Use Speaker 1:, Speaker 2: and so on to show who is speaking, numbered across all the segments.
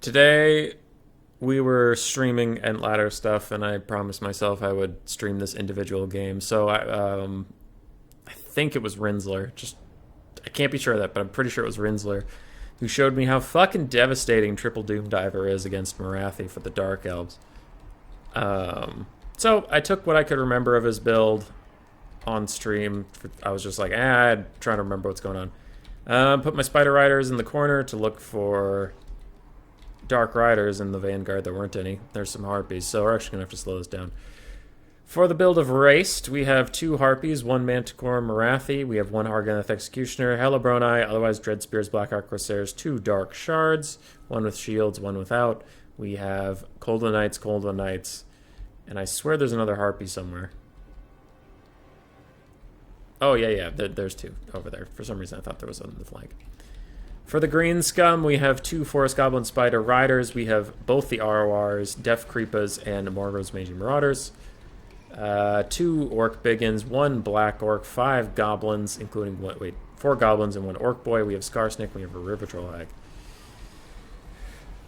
Speaker 1: Today we were streaming and ladder stuff, and I promised myself I would stream this individual game. So I think it was Rinsler. I can't be sure of that, but I'm pretty sure it was Rinsler who showed me how fucking devastating Triple Doomdiver is against Morathi for the Dark Elves. So I took what I could remember of his build on stream. I was just like, I'm trying to remember what's going on. Put my Spider Riders in the corner to look for Dark Riders in the Vanguard. There weren't any. There's some Harpies, so we're actually going to have to slow this down. For the build of Raced, we have 2 Harpies, 1 Manticore Morathi. We have 1 Harganeth Executioner, Helabroni, otherwise Dread Spears, Black Arc Corsairs, 2 Dark Shards, 1 with shields, 1 without. We have Coldland Knights, and I swear there's another Harpy somewhere. Oh, yeah, there's 2 over there. For some reason, I thought there was on the flank. For the Green Scum, we have 2 Forest Goblin Spider Riders. We have both the RORs, Def Creepas, and Morgo's Magi Marauders. 2 Orc Biggins, 1 Black Orc, 5 Goblins, including 4 Goblins and 1 Orc Boy. We have Skarsnik, we have a River Troll Hag.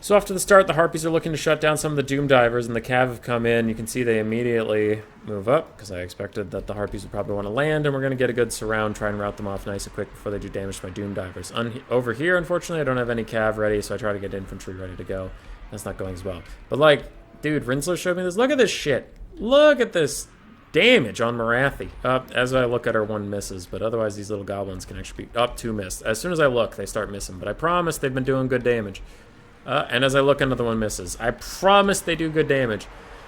Speaker 1: So off to the start, the Harpies are looking to shut down some of the Doom Divers, and the Cav have come in. You can see they immediately move up, because I expected that the Harpies would probably want to land, and we're going to get a good surround, try and rout them off nice and quick before they do damage to my Doom Divers. Over here, unfortunately, I don't have any Cav ready, so I try to get infantry ready to go. That's not going as well. But like, dude, Rinsler showed me this. Look at this shit. Look at this damage on Morathi. As I look at her, 1 misses, but otherwise these little goblins can actually be... 2 missed. As soon as I look, they start missing, but I promise they've been doing good damage. And as I look, another 1 misses. I promise they do good damage.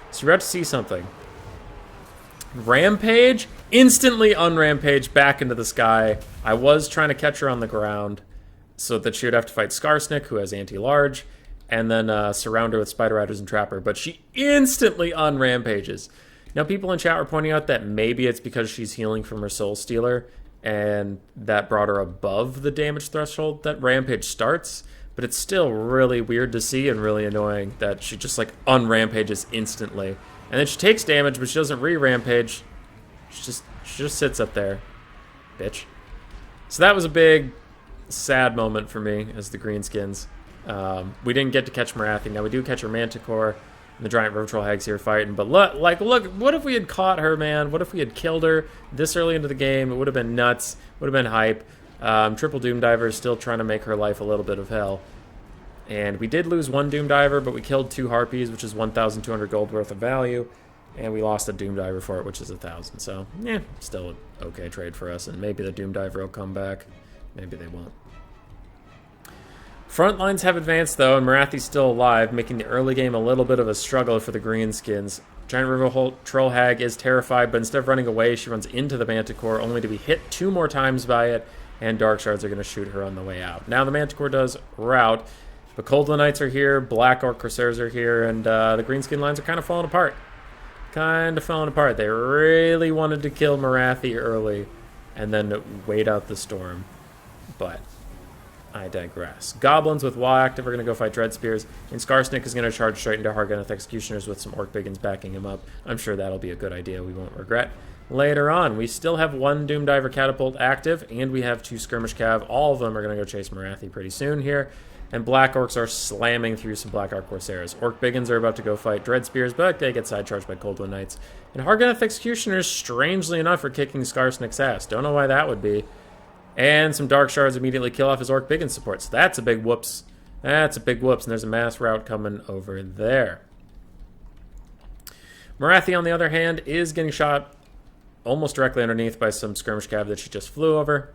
Speaker 1: So you're about to see something. Rampage? Instantly unrampage back into the sky. I was trying to catch her on the ground so that she would have to fight Skarsnik, who has anti-large, and then surround her with Spider Riders and trap her. But she instantly unrampages. Now, people in chat were pointing out that maybe it's because she's healing from her Soul Stealer, and that brought her above the damage threshold that Rampage starts. But it's still really weird to see and really annoying that she just, like, unrampages instantly. And then she takes damage, but she doesn't re-rampage. She just sits up there. Bitch. So that was a big, sad moment for me as the Greenskins. We didn't get to catch Morathi. Now, we do catch her Manticore. And the giant River Troll Hags here fighting. But look, what if we had caught her, man? What if we had killed her this early into the game? It would have been nuts. Would have been hype. Triple Doomdiver is still trying to make her life a little bit of hell. And we did lose 1 Doomdiver, but we killed 2 Harpies, which is 1,200 gold worth of value. And we lost a Doomdiver for it, which is 1,000. So, yeah, still an okay trade for us. And maybe the Doomdiver will come back. Maybe they won't. Front lines have advanced, though, and Morathi's still alive, making the early game a little bit of a struggle for the Greenskins. Giant River Troll Hag is terrified, but instead of running away, she runs into the Manticore, only to be hit 2 more times by it, and Dark Shards are going to shoot her on the way out. Now the Manticore does rout, but Coldland Knights are here, Black Orc Corsairs are here, and the Greenskin lines are kind of falling apart. They really wanted to kill Morathi early, and then wait out the storm. But I digress. Goblins with Wall active are going to go fight Dread Spears, and Skarsnik is going to charge straight into Harganeth Executioners with some Orc Biggins backing him up. I'm sure that'll be a good idea. We won't regret. Later on, we still have 1 Doomdiver Catapult active, and we have 2 Skirmish Cav. All of them are going to go chase Morathi pretty soon here. And Black Orcs are slamming through some Black Arc Corsairs. Orc Biggins are about to go fight Dread Spears, but they get side-charged by Coldland Knights. And Harganeth Executioners, strangely enough, are kicking Skarsnik's ass. Don't know why that would be. And some Dark Shards immediately kill off his Orc Biggins support. So that's a big whoops. That's a big whoops, and there's a mass rout coming over there. Morathi, on the other hand, is getting shot almost directly underneath by some Skirmish Cav that she just flew over.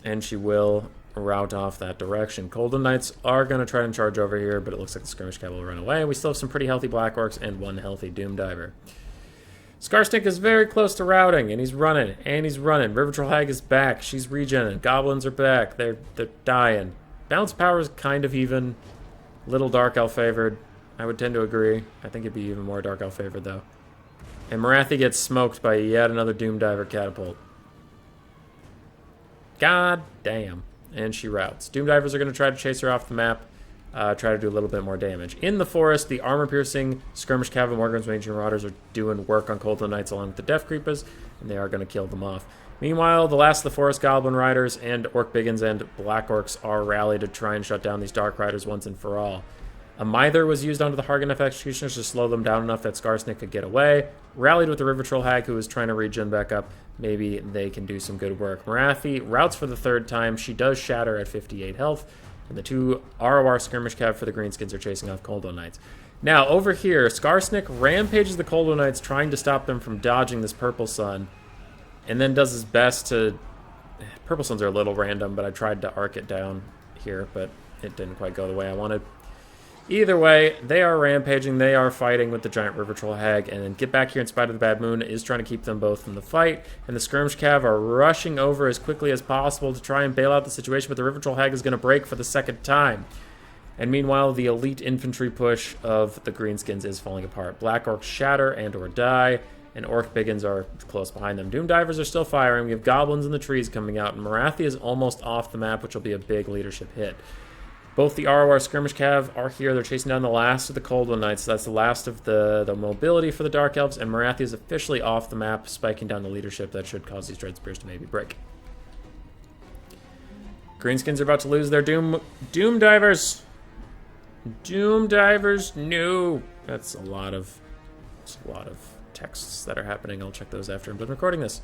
Speaker 1: And she will route off that direction. Coldland Knights are going to try and charge over here, but it looks like the Skirmish Cav will run away. We still have some pretty healthy Black Orcs and 1 healthy Doomdiver. Skarsnik is very close to routing, and he's running, River Troll Hag is back. She's regenning. Goblins are back. They're dying. Balance power is kind of even. Little Dark Elf favored. I would tend to agree. I think it'd be even more Dark Elf favored, though. And Morathi gets smoked by yet another Doomdiver Catapult. God damn. And she routs. Doomdivers are going to try to chase her off the map. Try to do a little bit more damage. In the forest, the armor-piercing Skirmish Cav and Morgan's Magi Marauders are doing work on Coldland Knights along with the Def Creepas, and they are going to kill them off. Meanwhile, the last of the Forest Goblin Riders and Orc Biggins and Black Orcs are rallied to try and shut down these Dark Riders once and for all. A Mither was used onto the Harganeth Executioners to slow them down enough that Skarsnik could get away. Rallied with the River Troll Hag, who was trying to regen back up. Maybe they can do some good work. Morathi routes for the third time. She does shatter at 58 health. And the 2 ROR Skirmish Cav for the Greenskins are chasing off Coldwell Knights. Now, over here, Skarsnik rampages the Coldwell Knights, trying to stop them from dodging this Purple Sun. And then does his best to... Purple Suns are a little random, but I tried to arc it down here, but it didn't quite go the way I wanted. Either way, they are rampaging, they are fighting with the giant River Troll Hag, and then Get Back Here in Spite of the Bad Moon is trying to keep them both from the fight, and the Skirmish Cav are rushing over as quickly as possible to try and bail out the situation, but the River Troll Hag is going to break for the second time. And meanwhile, the elite infantry push of the Greenskins is falling apart. Black Orcs shatter and or die, and Orc Biggins are close behind them. Doomdivers are still firing, we have Goblins in the trees coming out, and Morathi is almost off the map, which will be a big leadership hit. Both the ROR Skirmish Cav are here. They're chasing down the last of the Coldwell Knights. So that's the last of the mobility for the Dark Elves. And Morathi is officially off the map, spiking down the leadership. That should cause these Dread Spears to maybe break. Greenskins are about to lose their Doomdivers. Doomdivers, no. That's a lot of texts that are happening. I'll check those after I'm done recording this.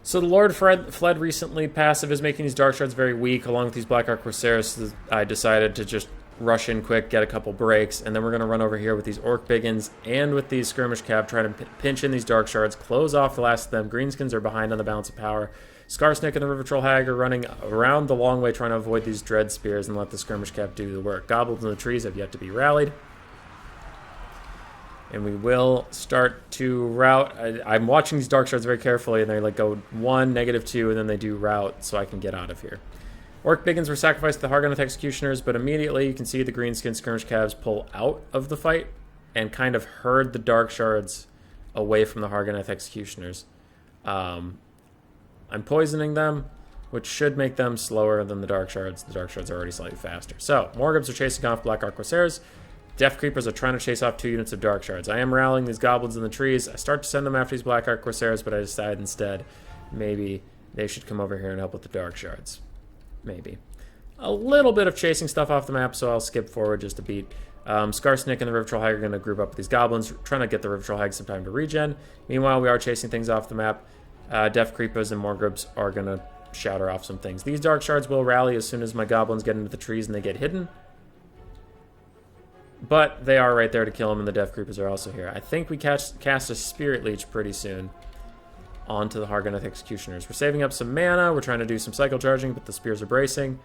Speaker 1: So the Lord fled recently. Passive is making these Dark Shards very weak, along with these Black Arc Corsairs. So I decided to just rush in quick, get a couple breaks, and then we're going to run over here with these Orc Biggins and with these Skirmish Cav, try to pinch in these Dark Shards, close off the last of them. Greenskins are behind on the balance of power. Skarsnik and the River Troll Hag are running around the long way, trying to avoid these Dread Spears and let the Skirmish Cav do the work. Goblins in the trees have yet to be rallied. And we will start to route. I'm watching these Dark Shards very carefully, and they like go 1, -2, and then they do route, so I can get out of here. Orc Biggins were sacrificed to the Harganeth Executioners, but immediately you can see the Greenskin Skirmish Cavs pull out of the fight and kind of herd the Dark Shards away from the Harganeth Executioners. I'm poisoning them, which should make them slower than the Dark Shards. The Dark Shards are already slightly faster. So, Morgubs are chasing off Black Arc Corsairs. Death Creepers are trying to chase off 2 units of Dark Shards. I am rallying these Goblins in the trees. I start to send them after these Black Arc Corsairs, but I decide instead maybe they should come over here and help with the Dark Shards. Maybe. A little bit of chasing stuff off the map, so I'll skip forward just a beat. Skarsnik and the River Troll Hag are going to group up with these Goblins, trying to get the River Troll Hag some time to regen. Meanwhile, we are chasing things off the map. Death Creepers and Morgubs are going to shatter off some things. These Dark Shards will rally as soon as my Goblins get into the trees and they get hidden. But they are right there to kill him, and the Death Creepers are also here. I think we cast a Spirit Leech pretty soon onto the Harganeth Executioners. We're saving up some mana. We're trying to do some cycle charging, but the spears are bracing.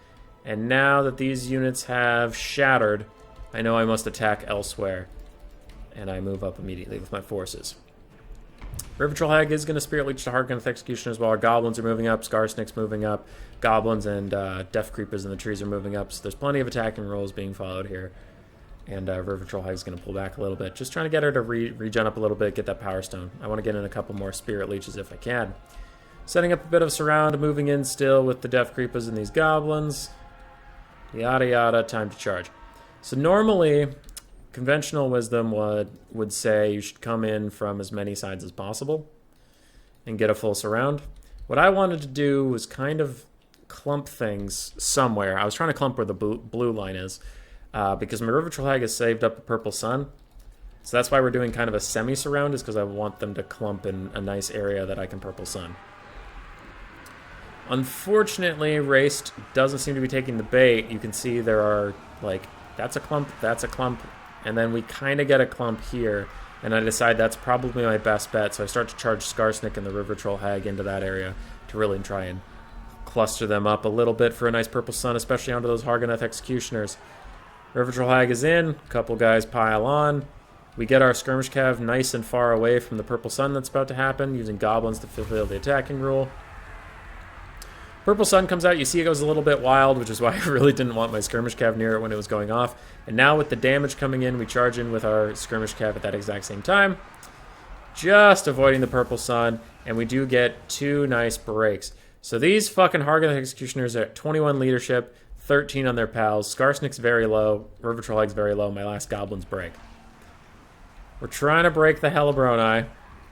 Speaker 1: And now that these units have shattered, I know I must attack elsewhere. And I move up immediately with my forces. River Troll Hag is going to Spirit Leech to Harganeth Executioners while our Goblins are moving up. Skarsnik's moving up. Goblins and Death Creepers in the trees are moving up. So there's plenty of attacking rolls being followed here. And River Troll Hag is going to pull back a little bit. Just trying to get her to regen up a little bit, get that Power Stone. I want to get in a couple more Spirit Leeches if I can. Setting up a bit of surround, moving in still with the Death Creepers and these Goblins. Yada yada, time to charge. So normally, conventional wisdom would say you should come in from as many sides as possible and get a full surround. What I wanted to do was kind of clump things somewhere. I was trying to clump where the blue line is. Because my River Troll Hag has saved up a Purple Sun. So that's why we're doing kind of a semi-surround, is because I want them to clump in a nice area that I can Purple Sun. Unfortunately, Raced doesn't seem to be taking the bait. You can see there are, like, that's a clump, and then we kind of get a clump here, and I decide that's probably my best bet, so I start to charge Skarsnik and the River Troll Hag into that area to really try and cluster them up a little bit for a nice Purple Sun, especially onto those Harganeth Executioners. River Troll Hag is in, a couple guys pile on. We get our Skirmish Cav nice and far away from the Purple Sun that's about to happen, using Goblins to fulfill the attacking rule. Purple Sun comes out, you see it goes a little bit wild, which is why I really didn't want my Skirmish Cav near it when it was going off. And now with the damage coming in, we charge in with our Skirmish Cav at that exact same time. Just avoiding the Purple Sun, and we do get 2 nice breaks. So these fucking Harganeth Executioners are at 21 leadership, 13 on their pals. Skarsnik's very low. River Troll Hag's very low. My last Goblins break. We're trying to break the Hellebroni.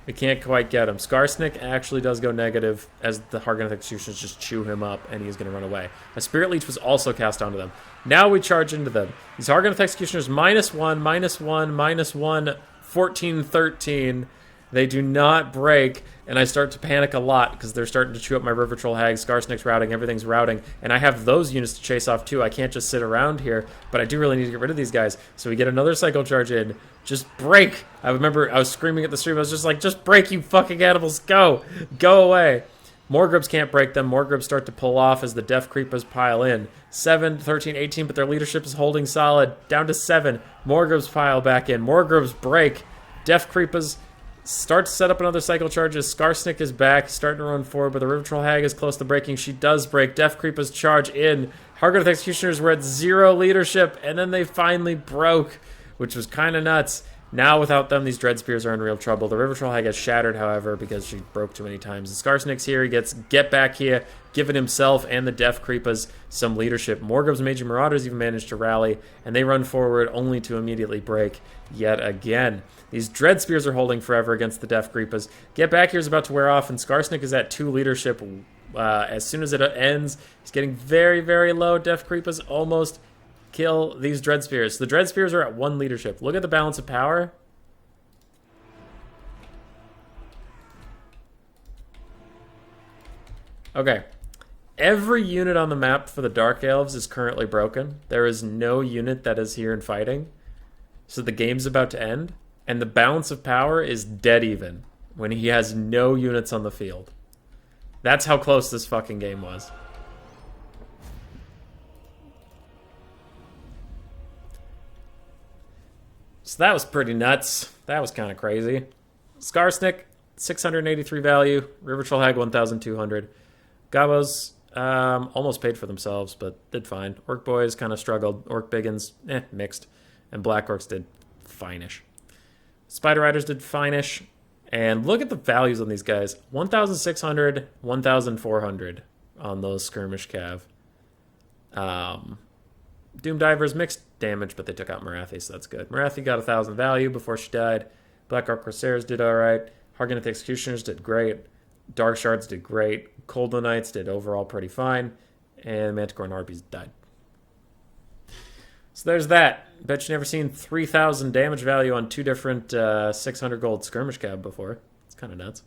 Speaker 1: We can't quite get him. Skarsnik actually does go negative as the Hargoneth Executioners just chew him up, and he's going to run away. A Spirit Leech was also cast onto them. Now we charge into them. These Hargoneth Executioners -1, -1, -1, 14, 13. They do not break, and I start to panic a lot because they're starting to chew up my River Troll Hags. Skarsnik's routing, everything's routing, and I have those units to chase off too. I can't just sit around here, but I do really need to get rid of these guys. So we get another cycle charge in. Just break! I remember I was screaming at the stream. I was just like, just break, you fucking animals! Go! Go away! Morgrubs can't break them. Morgrubs start to pull off as the Death Creepers pile in. 7, 13, 18, but their leadership is holding solid. Down to 7. Morgrubs pile back in. Morgrubs break. Death Creepers start to set up another cycle charges. Skarsnik is back, starting to run forward, but the River Troll Hag is close to breaking. She does break. Death Creepers charge in. Hargoneth Executioners were at 0 leadership, and then they finally broke, which was kind of nuts. Now, without them, these Dread Spears are in real trouble. The River Troll Hag has shattered, however, because she broke too many times. The Skarsnik's here. He gets get back here, giving himself and the Death Creepers some leadership. Morgrub's Major Marauders even managed to rally, and they run forward only to immediately break yet again. These Dread Spears are holding forever against the Death Creepers. Get back here is about to wear off, and Skarsnik is at 2 leadership. As soon as it ends, he's getting very, very low. Death Creepers almost kill these Dread Spears. The Dread Spears are at 1 leadership. Look at the balance of power. Okay. Every unit on the map for the Dark Elves is currently broken. There is no unit that is here and fighting. So the game's about to end. And the balance of power is dead even when he has no units on the field. That's how close this fucking game was. So that was pretty nuts. That was kind of crazy. Skarsnik, 683 value. River Troll Hag, 1,200. Gabos almost paid for themselves, but did fine. Orc Boys kind of struggled. Orc Biggins, mixed. And Black Orcs did fine-ish. Spider Riders did fine-ish. And look at the values on these guys. 1,600, 1,400 on those Skirmish Cav. Doomdivers mixed damage, but they took out Morathi, so that's good. Morathi got 1,000 value before she died. Black Ark Corsairs did alright. Hargoneth Executioners did great. Dark Shards did great. Coldland Knights did overall pretty fine. And Manticore and Harpies died. So there's that. Bet you never seen 3,000 damage value on 2 different 600 gold skirmish cab before. It's kind of nuts.